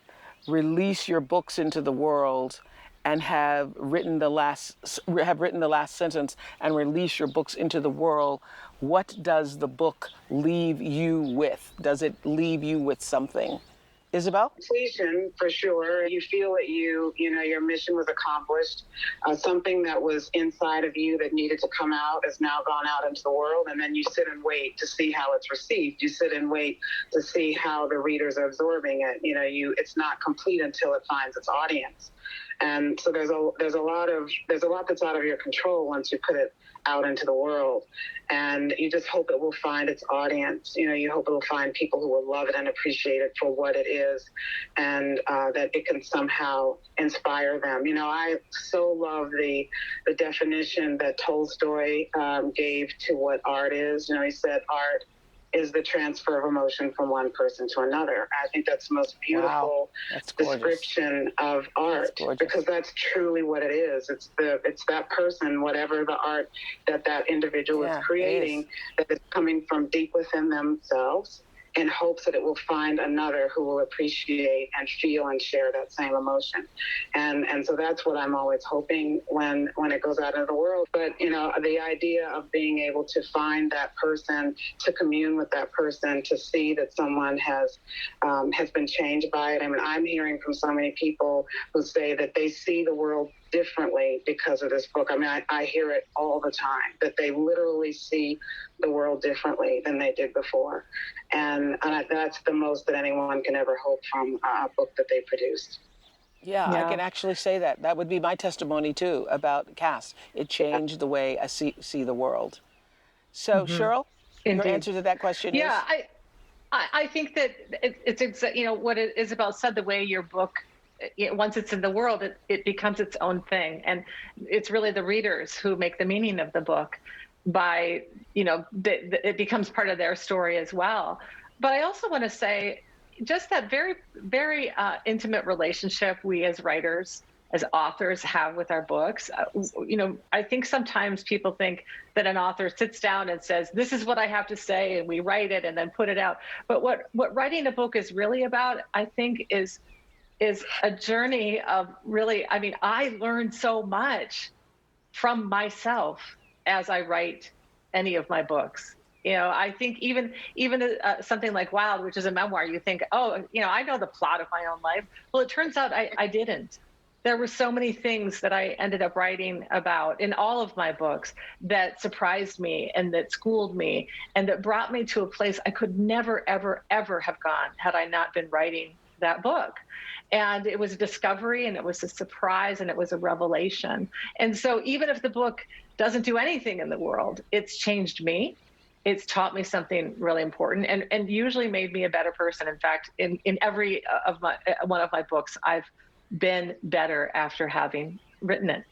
release your books into the world and have written the last sentence and release your books into the world, what does the book leave you with? Does it leave you with something? Isabel? Completion, for sure. You feel that your mission was accomplished. Something that was inside of you that needed to come out has now gone out into the world, and then you sit and wait to see how it's received. You sit and wait to see how the readers are absorbing it. It's not complete until it finds its audience. And so there's a lot that's out of your control once you put it out into the world, and you just hope it will find its audience. You hope it will find people who will love it and appreciate it for what it is, and that it can somehow inspire them. I so love the definition that Tolstoy gave to what art is. He said art is the transfer of emotion from one person to another. I think that's the most beautiful description of art, because that's truly what it is. It's that person, whatever the art that individual is creating, that is coming from deep within themselves, in hopes that it will find another who will appreciate and feel and share that same emotion. And so that's what I'm always hoping when it goes out into the world. But, the idea of being able to find that person, to commune with that person, to see that someone has been changed by it. I mean, I'm hearing from so many people who say that they see the world differently because of this book. I mean, I hear it all the time, that they literally see the world differently than they did before. And that's the most that anyone can ever hope from a book that they produced. Yeah, I can actually say that. That would be my testimony, too, about Caste. It changed the way I see the world. So, Cheryl, your answer to that question is? Yeah, I think that it's what Isabel said, the way your book, once it's in the world, it becomes its own thing. And it's really the readers who make the meaning of the book by, it becomes part of their story as well. But I also want to say, just that very, very intimate relationship we as writers, as authors have with our books. I think sometimes people think that an author sits down and says, this is what I have to say, and we write it and then put it out. But what writing a book is really about, I think, is a journey of really, I learned so much from myself as I write any of my books. I think even something like Wild, which is a memoir, you think, I know the plot of my own life. Well, it turns out I didn't. There were so many things that I ended up writing about in all of my books that surprised me and that schooled me and that brought me to a place I could never, ever, ever have gone had I not been writing that book. And it was a discovery, and it was a surprise, and it was a revelation. And so even if the book doesn't do anything in the world, it's changed me. It's taught me something really important, and usually made me a better person. In fact, in every one of my books, I've been better after having written it.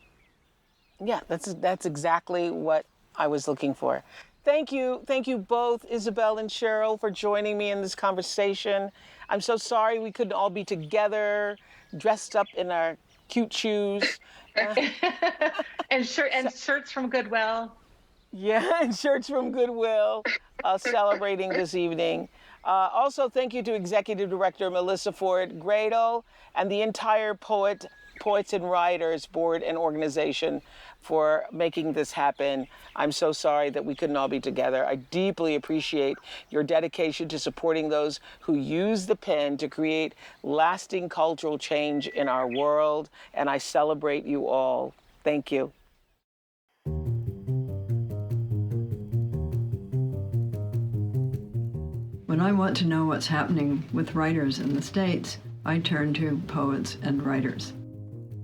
Yeah, that's exactly what I was looking for. Thank you both, Isabel and Cheryl, for joining me in this conversation. I'm so sorry we couldn't all be together, dressed up in our cute shoes. and shirts from Goodwill. Yeah, and shirts from Goodwill, celebrating this evening. Also, thank you to Executive Director Melissa Ford Gradle and the entire Poets and Writers Board and organization for making this happen. I'm so sorry that we couldn't all be together. I deeply appreciate your dedication to supporting those who use the pen to create lasting cultural change in our world, and I celebrate you all. Thank you. When I want to know what's happening with writers in the States, I turn to Poets and Writers.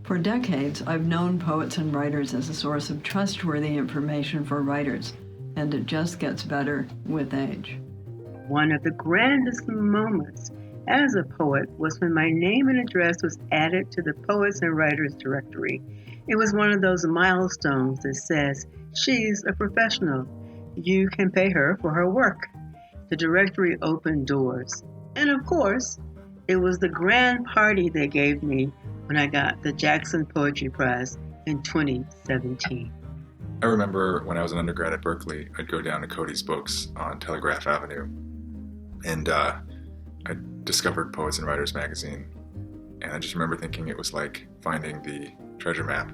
For decades, I've known Poets and Writers as a source of trustworthy information for writers, and it just gets better with age. One of the grandest moments as a poet was when my name and address was added to the Poets and Writers directory. It was one of those milestones that says, she's a professional. You can pay her for her work. The directory opened doors. And of course, it was the grand party they gave me when I got the Jackson Poetry Prize in 2017. I remember when I was an undergrad at Berkeley, I'd go down to Cody's Books on Telegraph Avenue, and I discovered Poets and Writers magazine. And I just remember thinking it was like finding the treasure map,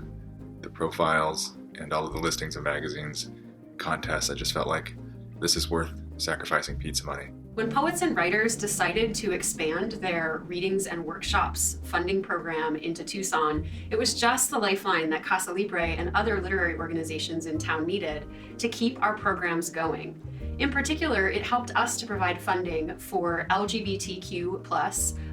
the profiles, and all of the listings of magazines, contests. I just felt like this is worth sacrificing pizza money. When Poets and Writers decided to expand their readings and workshops funding program into Tucson, it was just the lifeline that Casa Libre and other literary organizations in town needed to keep our programs going. In particular, it helped us to provide funding for LGBTQ+,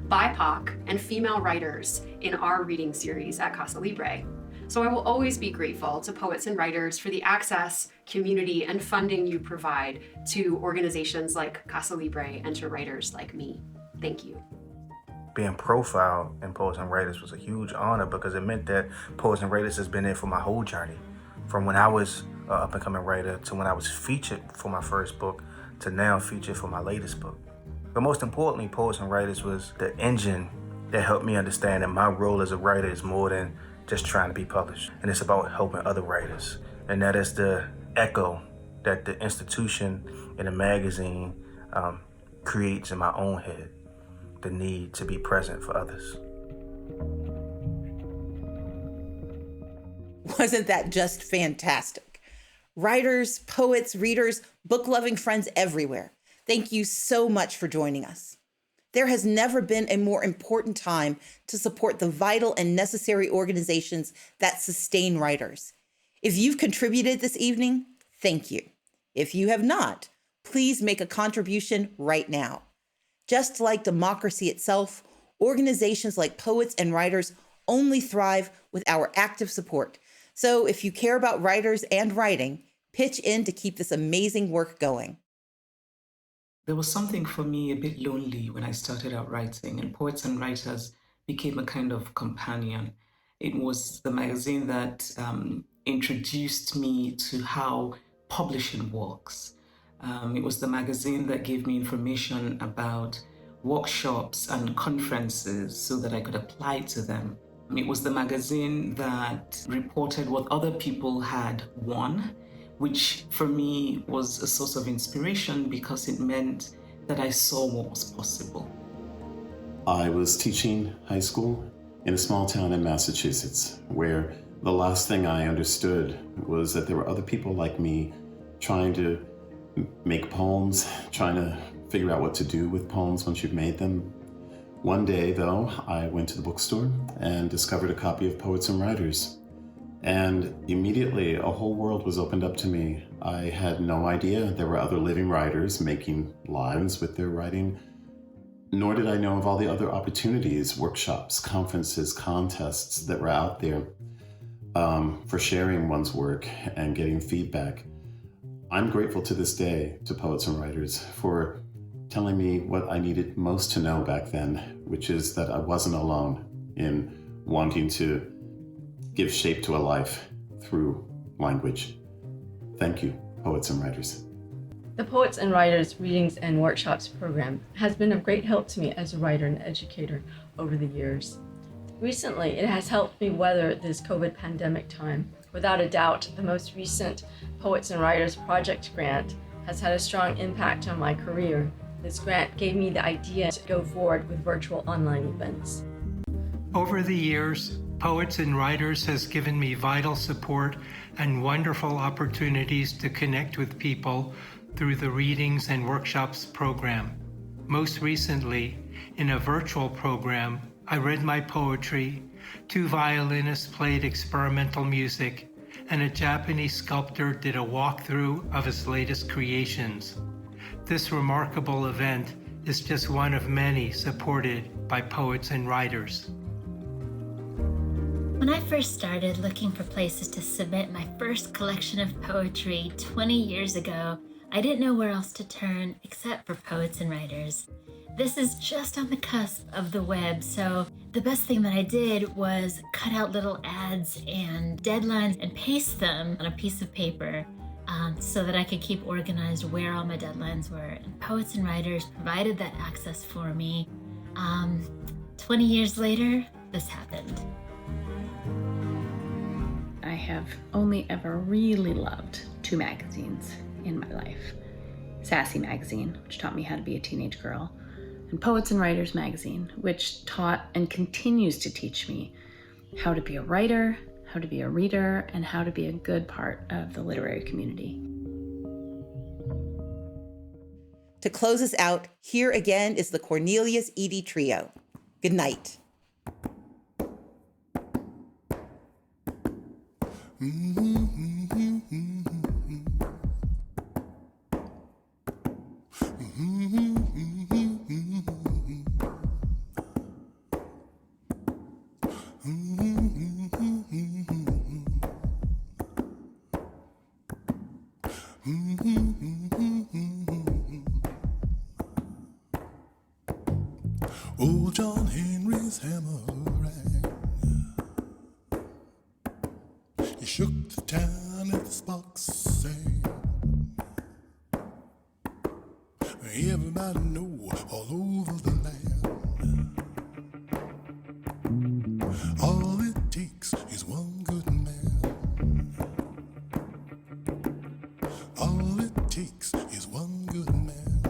BIPOC, and female writers in our reading series at Casa Libre. So I will always be grateful to Poets and Writers for the access, community, and funding you provide to organizations like Casa Libre and to writers like me. Thank you. Being profiled in Poets and Writers was a huge honor because it meant that Poets and Writers has been there for my whole journey. From when I was an up-and-coming writer to when I was featured for my first book to now featured for my latest book. But most importantly, Poets and Writers was the engine that helped me understand that my role as a writer is more than just trying to be published. And it's about helping other writers. And that is the echo that the institution and the magazine creates in my own head, the need to be present for others. Wasn't that just fantastic? Writers, poets, readers, book-loving friends everywhere, thank you so much for joining us. There has never been a more important time to support the vital and necessary organizations that sustain writers. If you've contributed this evening, thank you. If you have not, please make a contribution right now. Just like democracy itself, organizations like Poets and Writers only thrive with our active support. So if you care about writers and writing, pitch in to keep this amazing work going. There was something for me a bit lonely when I started out writing, and Poets and Writers became a kind of companion. It was the magazine that introduced me to how publishing works. It was the magazine that gave me information about workshops and conferences so that I could apply to them. It was the magazine that reported what other people had won, which for me was a source of inspiration because it meant that I saw what was possible. I was teaching high school in a small town in Massachusetts, where the last thing I understood was that there were other people like me trying to make poems, trying to figure out what to do with poems once you've made them. One day, though, I went to the bookstore and discovered a copy of Poets and Writers. And immediately, a whole world was opened up to me. I had no idea there were other living writers making lives with their writing, nor did I know of all the other opportunities, workshops, conferences, contests that were out there for sharing one's work and getting feedback. I'm grateful to this day to Poets and Writers for telling me what I needed most to know back then, which is that I wasn't alone in wanting to give shape to a life through language. Thank you, Poets and Writers. The Poets and Writers Readings and Workshops program has been of great help to me as a writer and educator over the years. Recently, it has helped me weather this COVID pandemic time. Without a doubt, the most recent Poets and Writers Project grant has had a strong impact on my career. This grant gave me the idea to go forward with virtual online events. Over the years, Poets and Writers has given me vital support and wonderful opportunities to connect with people through the Readings and Workshops program. Most recently, in a virtual program, I read my poetry 2 violinists played experimental music, and a Japanese sculptor did a walkthrough of his latest creations. This remarkable event is just one of many supported by poets and writers. When I first started looking for places to submit my first collection of poetry 20 years ago, I didn't know where else to turn except for Poets and Writers. This is just on the cusp of the web, so the best thing that I did was cut out little ads and deadlines and paste them on a piece of paper so that I could keep organized where all my deadlines were. And Poets and Writers provided that access for me. 20 years later, this happened. I have only ever really loved 2 magazines in my life. Sassy Magazine, which taught me how to be a teenage girl, and Poets and Writers Magazine, which taught and continues to teach me how to be a writer, how to be a reader, and how to be a good part of the literary community. To close us out, here again is the Cornelius Eady Trio. Good night. Old John Henry's hammer rang. He shook the town and the sparks sang. Everybody know all over the land. All it takes is one good man. All it takes is one good man.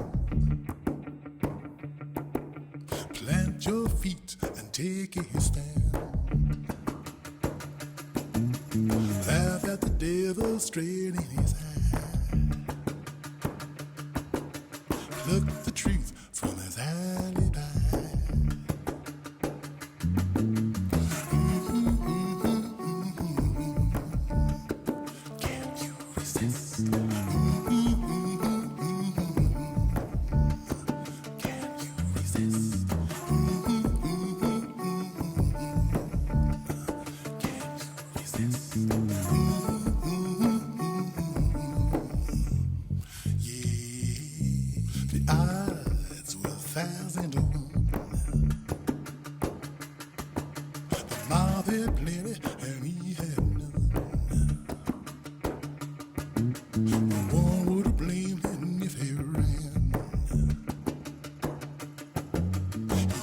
Plant your feet and take a stand. Laugh at the devil straight in his hand. Pluck the truth from his alibi. Can you resist? Can you resist? The odds were 1,000 to 1. The mob had plenty and he had none. No one would have blamed him if he ran.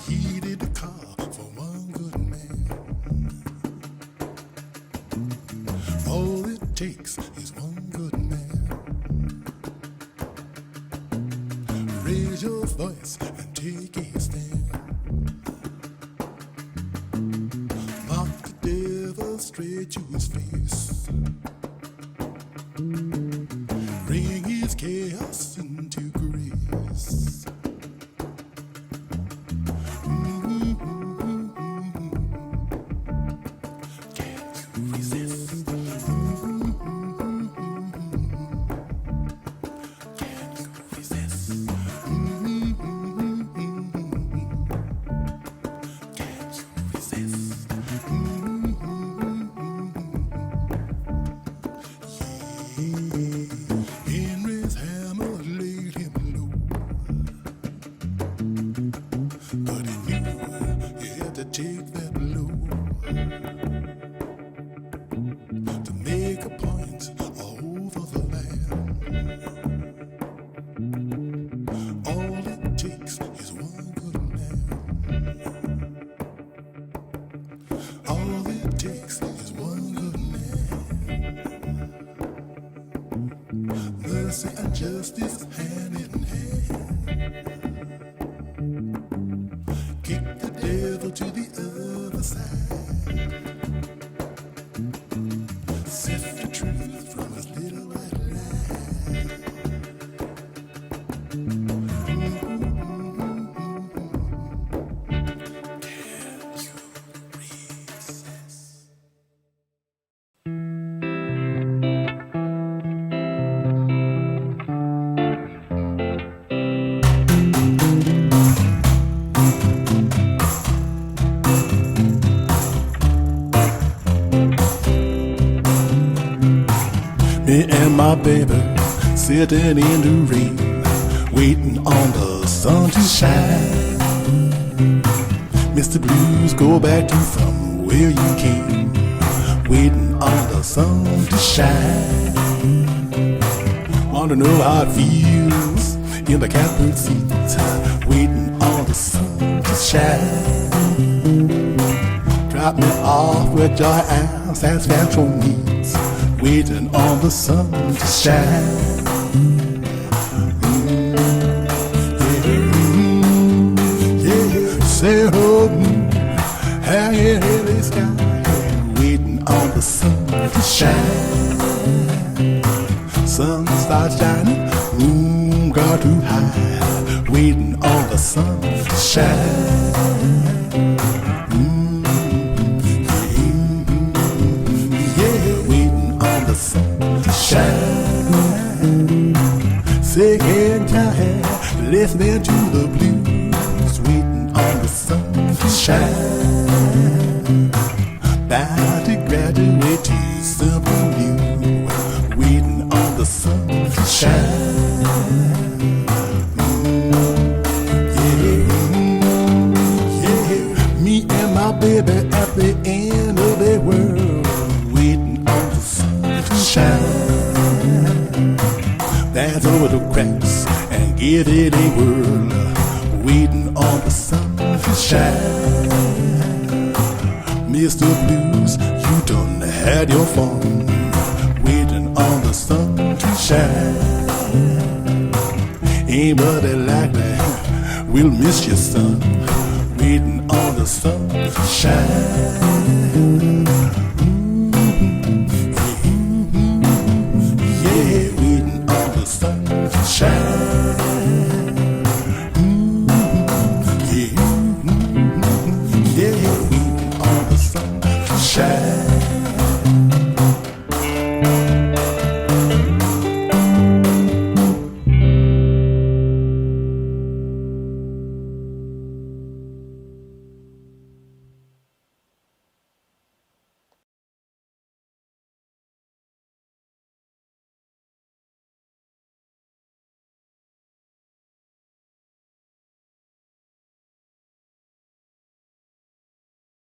He heated the car for one good man. All it takes is one good man. Raise your voice and take a stand. Mock the devil straight to his face. Bring his chaos into grace. Can you resist? Can you resist? Henry's hammer laid him low, but he knew he had to take that blow to make a point all over the land. All it takes is one good man. All it takes is one good man. Mercy and justice hand in hand. Kick the devil to the other side. Sift the truth from his little white lie. Me and my baby sitting in the rain, waiting on the sun to shine. Mr. Blues, go back to from where you came, waiting on the sun to shine. Want to know how it feels in the catbird seat, waiting on the sun to shine. Drop me off where joy and satisfaction meets, waiting on the sun to shine. Say, oh, hanging in the sky, waiting on the sun to shine. Sun starts shining, moon got too high, waiting on the sun to shine. Waiting on the sun to shine. Second time, listening to the blues, waiting on the sun to shine. Bound to graduate to something new, waiting on the sun to shine. Me and my baby at the end of the world, waiting on the sun to shine. Dance over the cracks and give it a whirl, waiting on the sun to shine. Mr. Blues, you done had your fun, waiting on the sun to shine. Anybody like that will miss your son, waiting on the sun to shine.